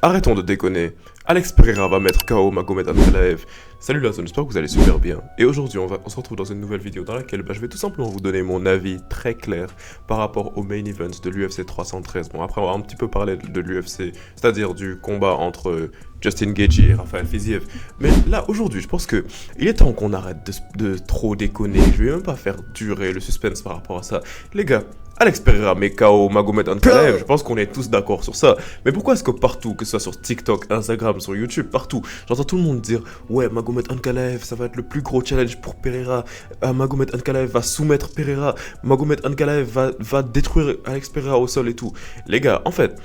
Arrêtons de déconner. Alex Pereira va mettre KO Magomed Ankalaev. Salut la zone, j'espère que vous allez super bien. Et aujourd'hui, on se retrouve dans une nouvelle vidéo dans laquelle je vais tout simplement vous donner mon avis très clair par rapport au main event de l'UFC 313. Bon, après, on va un petit peu parler de l'UFC, c'est-à-dire du combat entre Justin Gaethje et Rafael Fiziev. Mais là, aujourd'hui, je pense que il est temps qu'on arrête de trop déconner. Je vais même pas faire durer le suspense par rapport à ça. Les gars, Alex Pereira met KO Magomed Ankalaev, je pense qu'on est tous d'accord sur ça. Mais pourquoi est-ce que partout, que ce soit sur TikTok, Instagram, sur YouTube, partout, j'entends tout le monde dire « Ouais, Magomed Ankalaev, ça va être le plus gros challenge pour Pereira. Magomed Ankalaev va soumettre Pereira. Magomed Ankalaev va détruire Alex Pereira au sol et tout. » Les gars, en fait,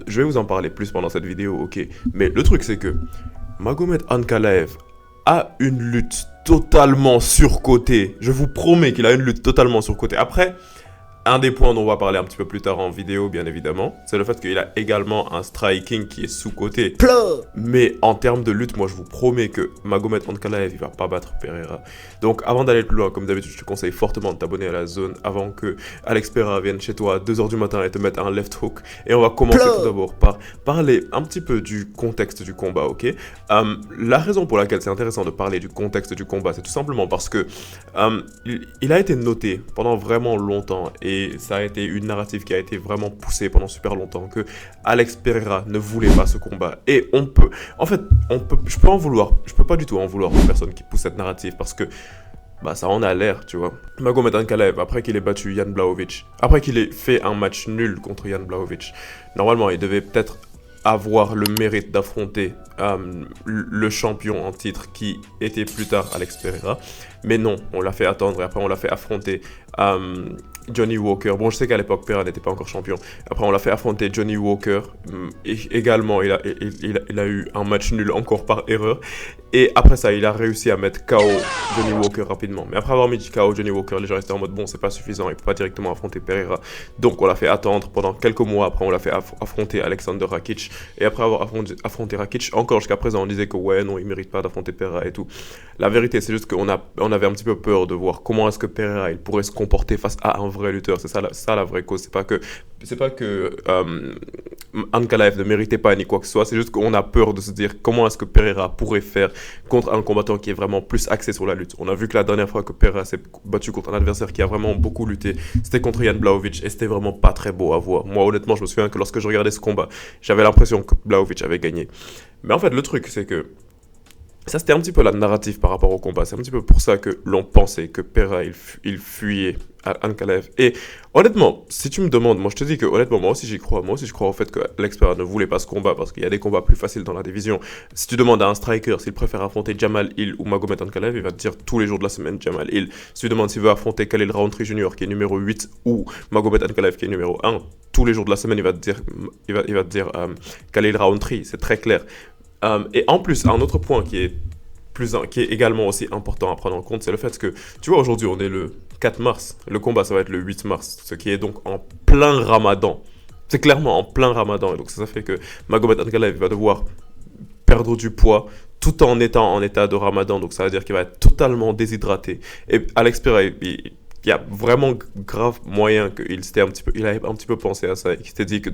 je vais vous en parler plus pendant cette vidéo, ok. Mais le truc, c'est que Magomed Ankalaev a une lutte totalement surcotée. Je vous promets qu'il a une lutte totalement surcotée. Après... Un des points dont on va parler un petit peu plus tard en vidéo, bien évidemment, c'est le fait qu'il a également un striking qui est sous-coté. Mais en termes de lutte, moi je vous promets que Magomed Ankalaev, il va pas battre Pereira. Donc avant d'aller plus loin, comme d'habitude, je te conseille fortement de t'abonner à la zone avant que Alex Pereira vienne chez toi à 2h du matin et te mette un left hook. Et on va commencer tout d'abord par parler un petit peu du contexte du combat, ok. La raison pour laquelle c'est intéressant de parler du contexte du combat, c'est tout simplement parce que il a été noté pendant vraiment longtemps et ça a été une narrative qui a été vraiment poussée pendant super longtemps que Alex Pereira ne voulait pas ce combat. Et je peux pas du tout en vouloir aux personnes qui poussent cette narrative parce que ça en a l'air, tu vois. Magomed Ankalaev, après qu'il ait battu Jan Blachowicz, après qu'il ait fait un match nul contre Jan Blachowicz, normalement il devait peut-être avoir le mérite d'affronter le champion en titre qui était plus tard Alex Pereira. Mais non, on l'a fait attendre et après on l'a fait affronter Johnny Walker. Bon, je sais qu'à l'époque, Pereira n'était pas encore champion. Après, on l'a fait affronter Johnny Walker. Et également, il a eu un match nul encore par erreur. Et après ça, il a réussi à mettre KO Johnny Walker rapidement. Mais après avoir mis KO Johnny Walker, les gens restaient en mode bon, c'est pas suffisant, il peut pas directement affronter Pereira. Donc on l'a fait attendre pendant quelques mois. Après, on l'a fait affronter Alexander Rakic. Et après avoir affronté Rakic, encore jusqu'à présent, on disait que ouais, non, il mérite pas d'affronter Pereira et tout. La vérité, c'est juste qu'on avait un petit peu peur de voir comment est-ce que Pereira il pourrait se comporter face à un vrai lutteur. C'est ça la vraie cause. C'est pas que Ankalaev ne méritait pas ni quoi que ce soit. C'est juste qu'on a peur de se dire comment est-ce que Pereira pourrait faire contre un combattant qui est vraiment plus axé sur la lutte. On a vu que la dernière fois que Pereira s'est battu contre un adversaire qui a vraiment beaucoup lutté, c'était contre Jan Blachowicz et c'était vraiment pas très beau à voir. Moi, honnêtement, je me souviens que lorsque je regardais ce combat, j'avais l'impression que Blachowicz avait gagné. Mais en fait, le truc, c'est que ça, c'était un petit peu la narrative par rapport au combat. C'est un petit peu pour ça que l'on pensait que Pereira, il fuyait à Ankalaev. Et honnêtement, si tu me demandes, moi je te dis que honnêtement, moi aussi j'y crois. Moi aussi je crois au fait que Alex Pereira ne voulait pas ce combat parce qu'il y a des combats plus faciles dans la division. Si tu demandes à un striker s'il préfère affronter Jamal Hill ou Magomed Ankalaev, il va te dire tous les jours de la semaine Jamal Hill. Si tu demandes s'il veut affronter Khalil Rountree Jr. qui est numéro 8 ou Magomed Ankalaev qui est numéro 1, tous les jours de la semaine, il va te dire Khalil Rountree, c'est très clair. Et en plus, un autre point qui est également aussi important à prendre en compte, c'est le fait que, tu vois, aujourd'hui, on est le 4 mars. Le combat, ça va être le 8 mars, ce qui est donc en plein ramadan. C'est clairement en plein ramadan. Et donc, ça fait que Magomed Ankalaev va devoir perdre du poids tout en étant en état de ramadan. Donc, ça veut dire qu'il va être totalement déshydraté. Et Alex Pereira, il y a vraiment grave moyen il avait un petit peu pensé à ça et qu'il s'était dit que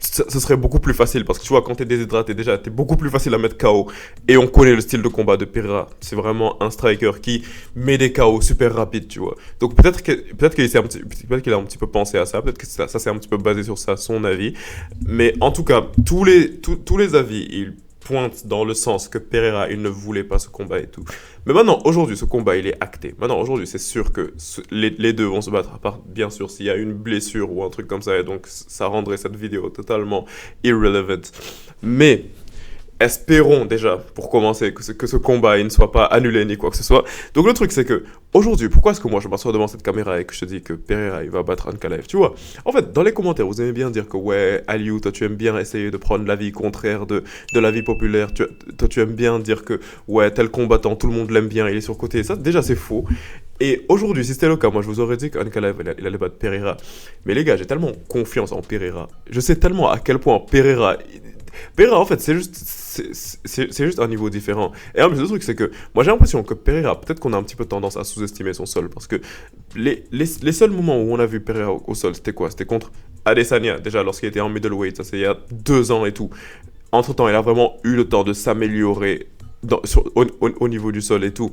ce serait beaucoup plus facile parce que tu vois, quand t'es déshydraté, déjà, t'es beaucoup plus facile à mettre KO et on connaît le style de combat de Pereira. C'est vraiment un striker qui met des KO super rapides, tu vois. Donc peut-être qu'il a un petit peu pensé à ça, peut-être que ça s'est un petit peu basé sur ça, son avis. Mais en tout cas, tous les avis, ils pointe dans le sens que Pereira, il ne voulait pas ce combat et tout. Mais maintenant, aujourd'hui, ce combat, il est acté. Maintenant, aujourd'hui, c'est sûr que les deux vont se battre, à part, bien sûr, s'il y a une blessure ou un truc comme ça, et donc ça rendrait cette vidéo totalement irrelevant. Mais espérons déjà, pour commencer, que ce combat il ne soit pas annulé ni quoi que ce soit. Donc le truc c'est que, aujourd'hui, pourquoi est-ce que moi je m'assois devant cette caméra et que je te dis que Pereira il va battre Ankalaev, tu vois? En fait, dans les commentaires, vous aimez bien dire que ouais, Aliou, toi tu aimes bien essayer de prendre l'avis contraire de l'avis populaire, toi tu aimes bien dire que ouais, tel combattant, tout le monde l'aime bien, il est surcoté, ça déjà c'est faux. Et aujourd'hui, si c'était le cas, moi je vous aurais dit qu'Ankalaev il allait battre Pereira. Mais les gars, j'ai tellement confiance en Pereira. Je sais tellement à quel point Pereira, en fait, c'est juste un niveau différent. Et en plus, le truc, c'est que moi, j'ai l'impression que Pereira, peut-être qu'on a un petit peu tendance à sous-estimer son sol. Parce que les seuls moments où on a vu Pereira au sol, c'était quoi? C'était contre Adesanya, déjà, lorsqu'il était en middleweight, ça c'est il y a 2 ans et tout. Entre-temps, il a vraiment eu le temps de s'améliorer au niveau du sol et tout.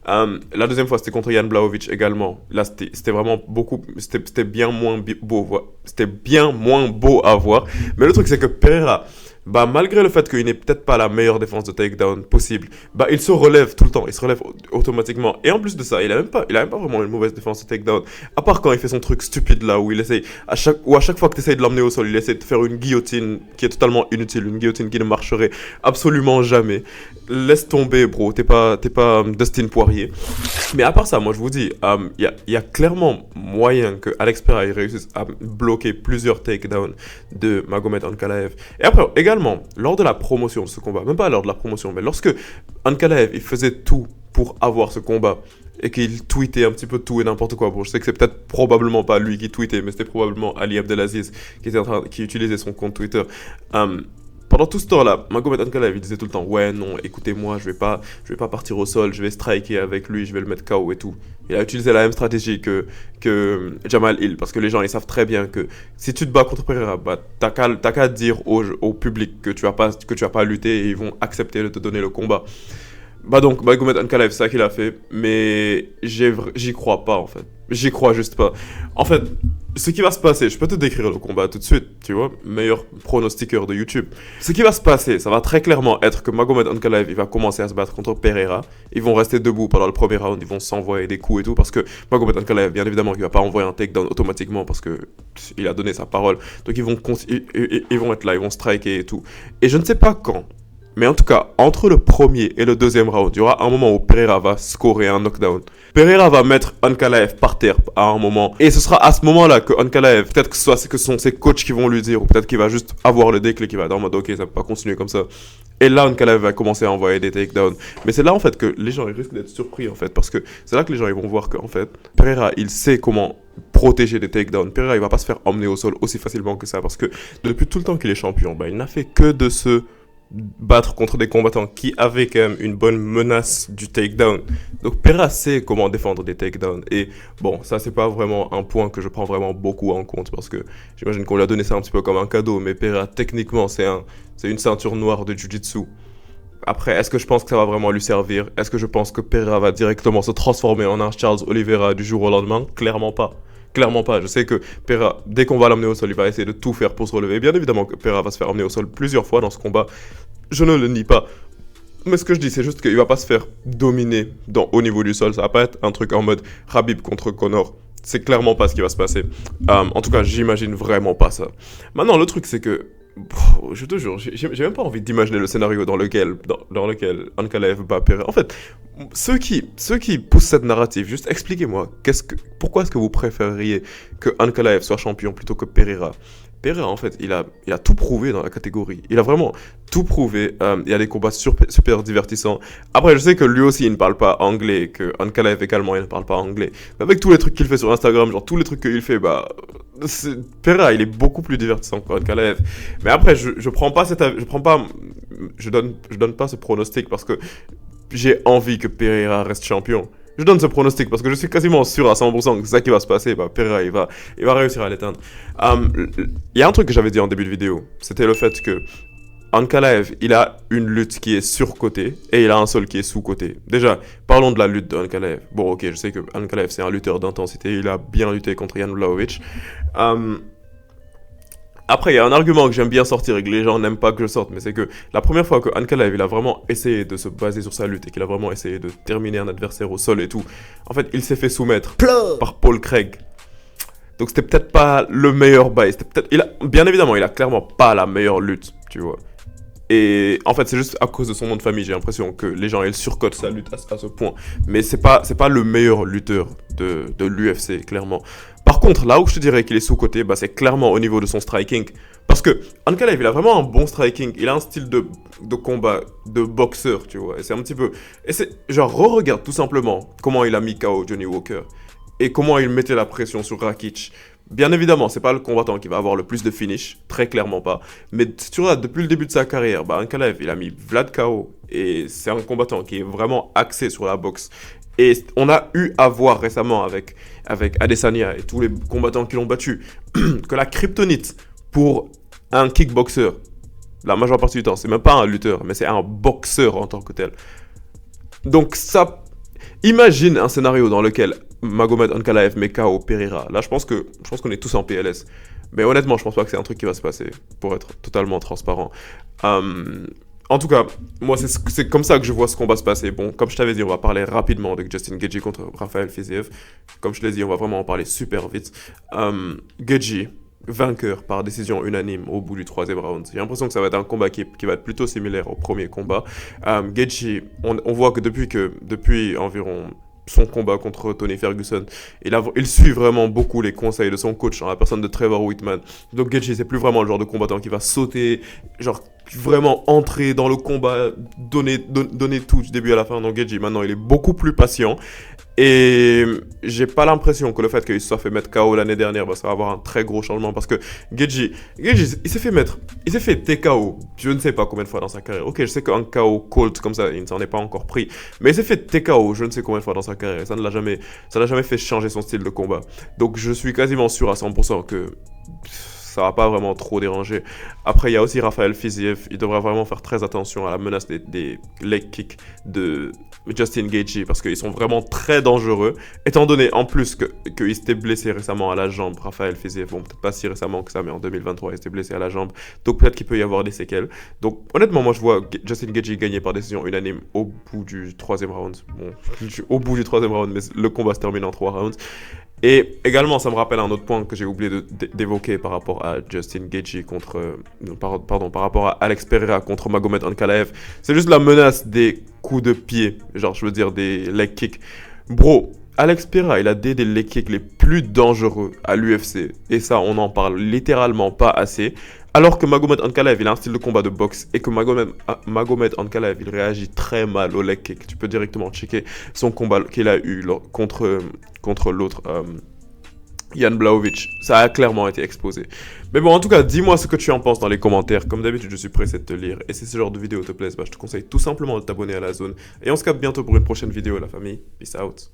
La deuxième fois, c'était contre Jan Blachowicz également. Là, c'était vraiment beaucoup. C'était bien moins beau. C'était bien moins beau à voir. Mais le truc, c'est que Pereira, bah, malgré le fait qu'il n'ait peut-être pas la meilleure défense de takedown possible, bah, il se relève tout le temps. Il se relève automatiquement. Et en plus de ça, il a même pas vraiment une mauvaise défense de takedown. À part quand il fait son truc stupide là, où il essaye, à chaque fois que tu essayes de l'emmener au sol, il essaie de faire une guillotine qui est totalement inutile. Une guillotine qui ne marcherait absolument jamais. Laisse tomber, bro. T'es pas Dustin Poirier. Mais à part ça, moi je vous dis, y a clairement moyen que Alex Pereira réussisse à bloquer plusieurs takedowns de Magomed Ankalaev. Et après, également, lors de la promotion de ce combat, même pas lors de la promotion, mais lorsque Ankalaev il faisait tout pour avoir ce combat et qu'il tweetait un petit peu tout et n'importe quoi. Bon, je sais que c'est peut-être probablement pas lui qui tweetait, mais c'était probablement Ali Abdelaziz qui utilisait son compte Twitter. Pendant tout ce temps-là, Magomed Ankalaev, il disait tout le temps, ouais, non, écoutez-moi, je vais pas partir au sol, je vais striker avec lui, je vais le mettre KO et tout. Il a utilisé la même stratégie que Jamal Hill, parce que les gens, ils savent très bien que si tu te bats contre Pereira, bah, t'as qu'à dire au public que tu vas pas lutter et ils vont accepter de te donner le combat. Bah donc, Magomed Ankalaev, c'est ça qu'il a fait, mais j'y crois pas en fait. J'y crois juste pas. En fait, ce qui va se passer, je peux te décrire le combat tout de suite, tu vois, meilleur pronostiqueur de YouTube. Ce qui va se passer, ça va très clairement être que Magomed Ankalaev, il va commencer à se battre contre Pereira. Ils vont rester debout pendant le premier round, ils vont s'envoyer des coups et tout, parce que Magomed Ankalaev, bien évidemment, il va pas envoyer un takedown automatiquement parce que il a donné sa parole. Donc ils vont être là, ils vont striker et tout. Et je ne sais pas quand. Mais en tout cas, entre le premier et le deuxième round, il y aura un moment où Pereira va scorer un knockdown. Pereira va mettre Ankalaev par terre à un moment. Et ce sera à ce moment-là que Ankalaev, peut-être que ce sont ses coachs qui vont lui dire, ou peut-être qu'il va juste avoir le déclic, il va être en mode ok, ça peut pas continuer comme ça. Et là, Ankalaev va commencer à envoyer des takedowns. Mais c'est là en fait que les gens ils risquent d'être surpris en fait. Parce que c'est là que les gens ils vont voir qu'en fait, Pereira, il sait comment protéger des takedowns. Pereira, il va pas se faire emmener au sol aussi facilement que ça. Parce que depuis tout le temps qu'il est champion, bah, il n'a fait que de se battre contre des combattants qui avaient quand même une bonne menace du takedown. Donc Pereira sait comment défendre des takedowns. Et bon, ça c'est pas vraiment un point que je prends vraiment beaucoup en compte parce que j'imagine qu'on lui a donné ça un petit peu comme un cadeau. Mais Pereira, techniquement, c'est une ceinture noire de Jiu-Jitsu. Après, est-ce que je pense que ça va vraiment lui servir? Est-ce que je pense que Pereira va directement se transformer en un Charles Oliveira du jour au lendemain? Clairement pas. Clairement pas. Je sais que Pereira, dès qu'on va l'emmener au sol, il va essayer de tout faire pour se relever. Bien évidemment que Pereira va se faire emmener au sol plusieurs fois dans ce combat. Je ne le nie pas. Mais ce que je dis, c'est juste qu'il va pas se faire dominer au niveau du sol. Ça va pas être un truc en mode Khabib contre Conor. C'est clairement pas ce qui va se passer. En tout cas, j'imagine vraiment pas ça. Maintenant, le truc, c'est que je te jure, j'ai même pas envie d'imaginer le scénario dans lequel Ankalaev bat Pereira. En fait, ceux qui poussent cette narrative, juste expliquez-moi, pourquoi est-ce que vous préféreriez que Ankalaev soit champion plutôt que Pereira? Pereira, en fait, il a tout prouvé dans la catégorie. Il a vraiment tout prouvé. Il y a des combats super divertissants. Après, je sais que lui aussi, il ne parle pas anglais, que Ankalaev également, il ne parle pas anglais. Mais avec tous les trucs qu'il fait sur Instagram, genre tous les trucs qu'il fait, bah... Pereira, il est beaucoup plus divertissant qu'Ankalaev. Mais après, je prends pas je donne pas ce pronostic parce que j'ai envie que Pereira reste champion. Je donne ce pronostic parce que je suis quasiment sûr à 100% que c'est ça qui va se passer. Bah, Pereira, il va réussir à l'éteindre. Il y a un truc que j'avais dit en début de vidéo. C'était le fait que Ankalaev, il a une lutte qui est surcotée et il a un sol qui est sous-coté. Déjà, parlons de la lutte d'Ankalaev. Bon, ok, je sais que Ankalaev, c'est un lutteur d'intensité. Il a bien lutté contre Jan Blachowicz. Après, il y a un argument que j'aime bien sortir et que les gens n'aiment pas que je sorte, mais c'est que la première fois que Ankalaev, il a vraiment essayé de se baser sur sa lutte et qu'il a vraiment essayé de terminer un adversaire au sol et tout, en fait, il s'est fait soumettre par Paul Craig. Donc c'était peut-être pas le meilleur bail. Bien évidemment, il a clairement pas la meilleure lutte, tu vois. Et en fait, c'est juste à cause de son nom de famille, j'ai l'impression que les gens, ils surcotent sa lutte à ce point. Mais c'est pas le meilleur lutteur de l'UFC, clairement. Par contre, là où je te dirais qu'il est sous-coté, bah, c'est clairement au niveau de son striking. Parce que Ankalaev, il a vraiment un bon striking. Il a un style de combat, de boxeur, tu vois. Et c'est un petit peu... Et c'est genre, regarde tout simplement comment il a mis KO Johnny Walker. Et comment il mettait la pression sur Rakic. Bien évidemment, c'est pas le combattant qui va avoir le plus de finish, très clairement pas. Mais tu vois, depuis le début de sa carrière, bah, Ankalaev, il a mis Vlad KO. Et c'est un combattant qui est vraiment axé sur la boxe. Et on a eu à voir récemment avec Adesanya et tous les combattants qui l'ont battu que la kryptonite pour un kickboxer, la majeure partie du temps, c'est même pas un lutteur, mais c'est un boxeur en tant que tel. Donc ça, imagine un scénario dans lequel Magomed Ankalaev met KO Pereira. Là, je pense qu'on est tous en PLS. Mais honnêtement, je pense pas que c'est un truc qui va se passer, pour être totalement transparent. En tout cas, moi, c'est comme ça que je vois ce combat se passer. Bon, comme je t'avais dit, on va parler rapidement avec Justin Gaethje contre Rafael Fiziev. Comme je te l'ai dit, on va vraiment en parler super vite. Gaethje, vainqueur par décision unanime au bout du 3e round. J'ai l'impression que ça va être un combat qui va être plutôt similaire au premier combat. Gaethje, on voit que depuis environ son combat contre Tony Ferguson, il suit vraiment beaucoup les conseils de son coach, en la personne de Trevor Whitman. Donc Gaethje, c'est plus vraiment le genre de combattant qui va sauter, genre vraiment entrer dans le combat, donner tout du début à la fin. Donc Gaethje, maintenant, il est beaucoup plus patient. Et j'ai pas l'impression que le fait qu'il se soit fait mettre KO l'année dernière, ça va avoir un très gros changement parce que Gaethje, il s'est fait TKO, je ne sais pas combien de fois dans sa carrière. Ok, je sais qu'un KO cold comme ça, il ne s'en est pas encore pris, mais il s'est fait TKO, je ne sais combien de fois dans sa carrière. Ça l'a jamais fait changer son style de combat. Donc je suis quasiment sûr à 100% que ça va pas vraiment trop déranger. Après, il y a aussi Rafael Fiziev. Il devra vraiment faire très attention à la menace des leg kicks de Justin Gaethje parce qu'ils sont vraiment très dangereux. Étant donné en plus qu'il s'était blessé récemment à la jambe, Rafael Fiziev, bon, peut-être pas si récemment que ça, mais en 2023, il s'était blessé à la jambe. Donc peut-être qu'il peut y avoir des séquelles. Donc honnêtement, moi je vois Justin Gaethje gagner par décision unanime au bout du 3e round. Bon, au bout du 3e round, mais le combat se termine en 3 rounds. Et également, ça me rappelle un autre point que j'ai oublié d'évoquer par rapport à Justin Gaethje par rapport à Alex Pereira contre Magomed Ankalaev. C'est juste la menace des coups de pied, genre je veux dire des leg kicks. Bro, Alex Pereira, il a des leg kicks les plus dangereux à l'UFC. Et ça, on n'en parle littéralement pas assez. Alors que Magomed Ankalaev, il a un style de combat de boxe et que Magomed Ankalaev, il réagit très mal au leg kick. Tu peux directement checker son combat qu'il a eu contre l'autre, Jan Blachowicz. Ça a clairement été exposé. Mais bon, en tout cas, dis-moi ce que tu en penses dans les commentaires. Comme d'habitude, je suis pressé de te lire. Et si ce genre de vidéo te plaît, je te conseille tout simplement de t'abonner à la zone. Et on se capte bientôt pour une prochaine vidéo, la famille. Peace out.